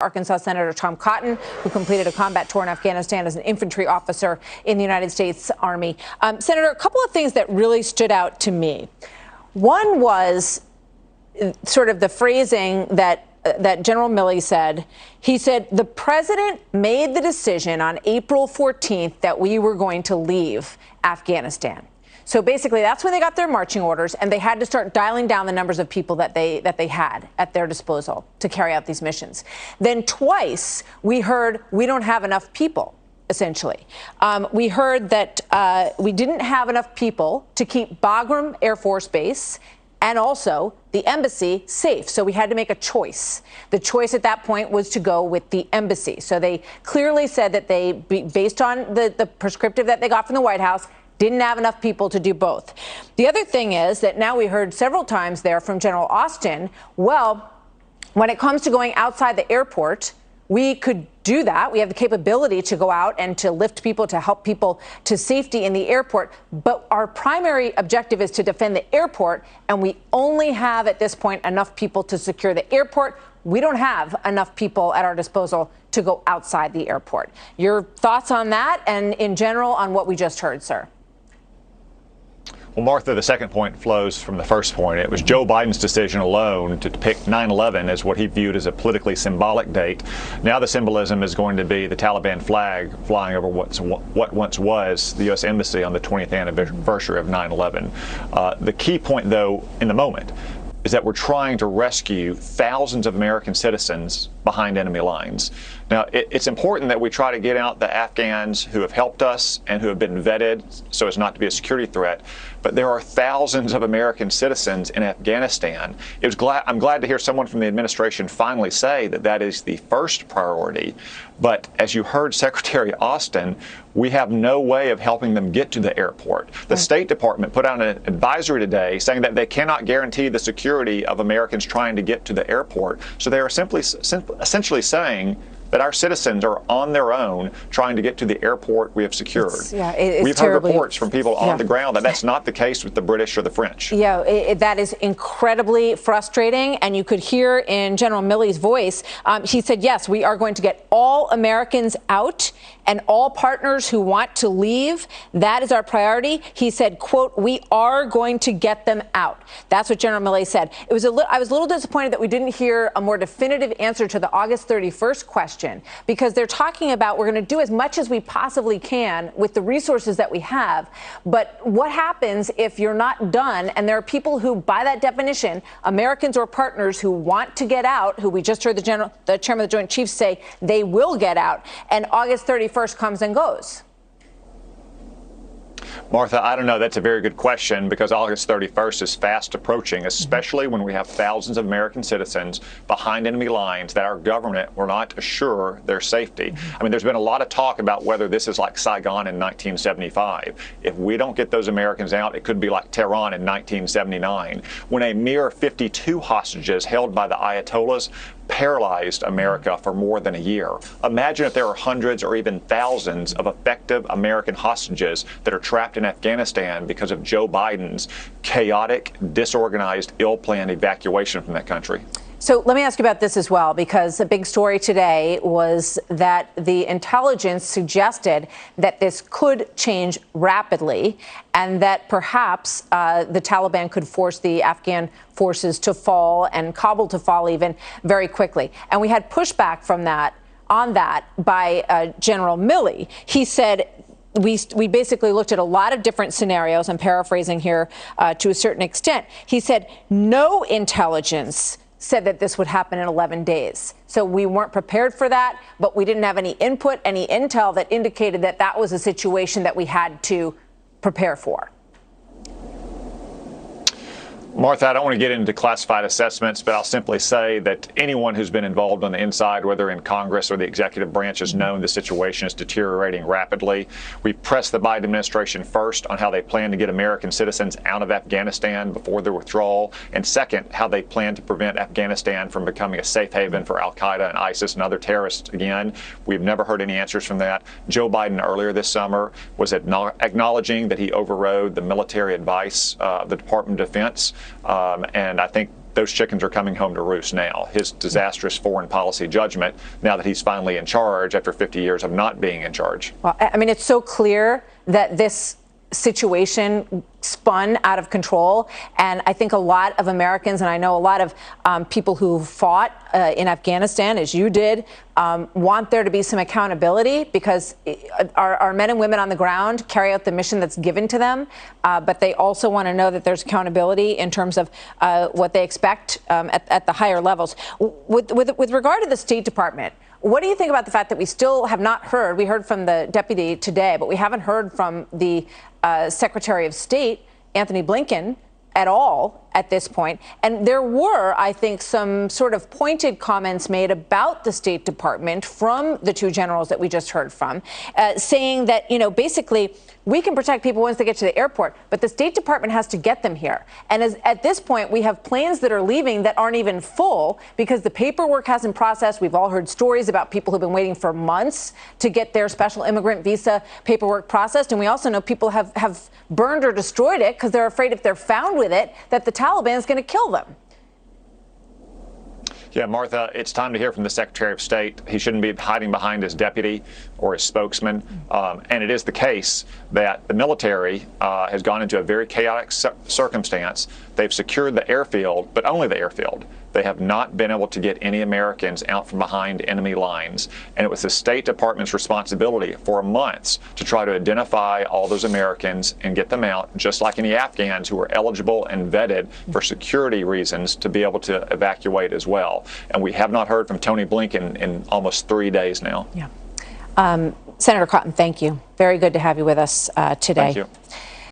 Arkansas Senator Tom Cotton, who completed a combat tour in Afghanistan as an infantry officer in the United States Army. Senator, a couple of things that really stood out to me. One was sort of the phrasing that General Milley said. He said the president made the decision on April 14th that we were going to leave Afghanistan. So basically, that's when they got their marching orders, and they had to start dialing down the numbers of people that they had at their disposal to carry out these missions. Then twice we heard we don't have enough people, essentially. We heard that we didn't have enough people to keep Bagram Air Force Base and also the embassy safe. So we had to make a choice. The choice at that point was to go with the embassy. So they clearly said that they, based on the prescriptive that they got from the White House, didn't have enough people to do both. The other thing is that now we heard several times there from General Austin, well, when it comes to going outside the airport, we could do that. We have the capability to go out and to lift people, to help people to safety in the airport. But our primary objective is to defend the airport, and we only have at this point enough people to secure the airport. We don't have enough people at our disposal to go outside the airport. Your thoughts on that and in general on what we just heard, sir? Well, Martha, the second point flows from the first point. It was Joe Biden's decision alone to pick 9/11 as what he viewed as a politically symbolic date. Now the symbolism is going to be the Taliban flag flying over what once was the U.S. Embassy on the 20th anniversary of 9/11. The key point, though, in the moment, is that we're trying to rescue thousands of American citizens behind enemy lines. Now, it's important that we try to get out the Afghans who have helped us and who have been vetted so as not to be a security threat. But there are thousands of American citizens in Afghanistan. I'm glad to hear someone from the administration finally say that that is the first priority. But as you heard Secretary Austin, we have no way of helping them get to the airport. The State Department put out an advisory today saying that they cannot guarantee the security of Americans trying to get to the airport. So they are essentially saying that our citizens are on their own trying to get to the airport we have secured. We've heard reports from people on the ground that that's not the case with the British or the French. Yeah, that is incredibly frustrating. And you could hear in General Milley's voice, he said, yes, we are going to get all Americans out and all partners who want to leave. That is our priority. He said, quote, we are going to get them out. That's what General Milley said. I was a little disappointed that we didn't hear a more definitive answer to the August 31st question, because they're talking about we're going to do as much as we possibly can with the resources that we have. But what happens if you're not done and there are people who, by that definition, Americans or partners who want to get out, who we just heard the chairman of the Joint Chiefs say they will get out, and August 31st comes and goes? Martha, I don't know. That's a very good question, because August 31st is fast approaching, especially when we have thousands of American citizens behind enemy lines that our government will not assure their safety. I mean, there's been a lot of talk about whether this is like Saigon in 1975. If we don't get those Americans out, it could be like Tehran in 1979, when a mere 52 hostages held by the Ayatollahs paralyzed America for more than a year. Imagine if there are hundreds or even thousands of effective American hostages that are trapped in Afghanistan because of Joe Biden's chaotic, disorganized, ill-planned evacuation from that country. So let me ask you about this as well, because a big story today was that the intelligence suggested that this could change rapidly and that perhaps the Taliban could force the Afghan forces to fall and Kabul to fall even very quickly. And we had pushback from that by General Milley. He said, we basically looked at a lot of different scenarios. I'm paraphrasing here to a certain extent. He said no intelligence said that this would happen in 11 days. So we weren't prepared for that, but we didn't have any input, any intel that indicated that that was a situation that we had to prepare for. Martha, I don't want to get into classified assessments, but I'll simply say that anyone who's been involved on the inside, whether in Congress or the executive branch, has known the situation is deteriorating rapidly. We pressed the Biden administration first on how they plan to get American citizens out of Afghanistan before their withdrawal, and second, how they plan to prevent Afghanistan from becoming a safe haven for al-Qaeda and ISIS and other terrorists again. We've never heard any answers from that. Joe Biden earlier this summer was acknowledging that he overrode the military advice of the Department of Defense. And I think those chickens are coming home to roost now. His disastrous foreign policy judgment, now that he's finally in charge after 50 years of not being in charge. Well, I mean, it's so clear that this situation spun out of control. And I think a lot of Americans, and I know a lot of people who fought in Afghanistan, as you did, want there to be some accountability, because our men and women on the ground carry out the mission that's given to them. But they also want to know that there's accountability in terms of what they expect at the higher levels. With regard to the State Department, what do you think about the fact that we still have not heard? We heard from the deputy today, but we haven't heard from the Secretary of State, Anthony Blinken, at all at this point. And there were, I think, some sort of pointed comments made about the State Department from the two generals that we just heard from, saying that, you know, basically we can protect people once they get to the airport, but the State Department has to get them here. And at this point, we have planes that are leaving that aren't even full because the paperwork hasn't processed. We've all heard stories about people who've been waiting for months to get their special immigrant visa paperwork processed. And we also know people have burned or destroyed it because they're afraid if they're found with it, that the Taliban is going to kill them. Yeah, Martha, it's time to hear from the Secretary of State. He shouldn't be hiding behind his deputy or his spokesman. And it is the case that the military has gone into a very chaotic circumstance. They've secured the airfield, but only the airfield. They have not been able to get any Americans out from behind enemy lines. And it was the State Department's responsibility for months to try to identify all those Americans and get them out, just like any Afghans who were eligible and vetted for security reasons to be able to evacuate as well. And we have not heard from Tony Blinken in almost 3 days now. Yeah. Senator Cotton, thank you. Very good to have you with us today. Thank you.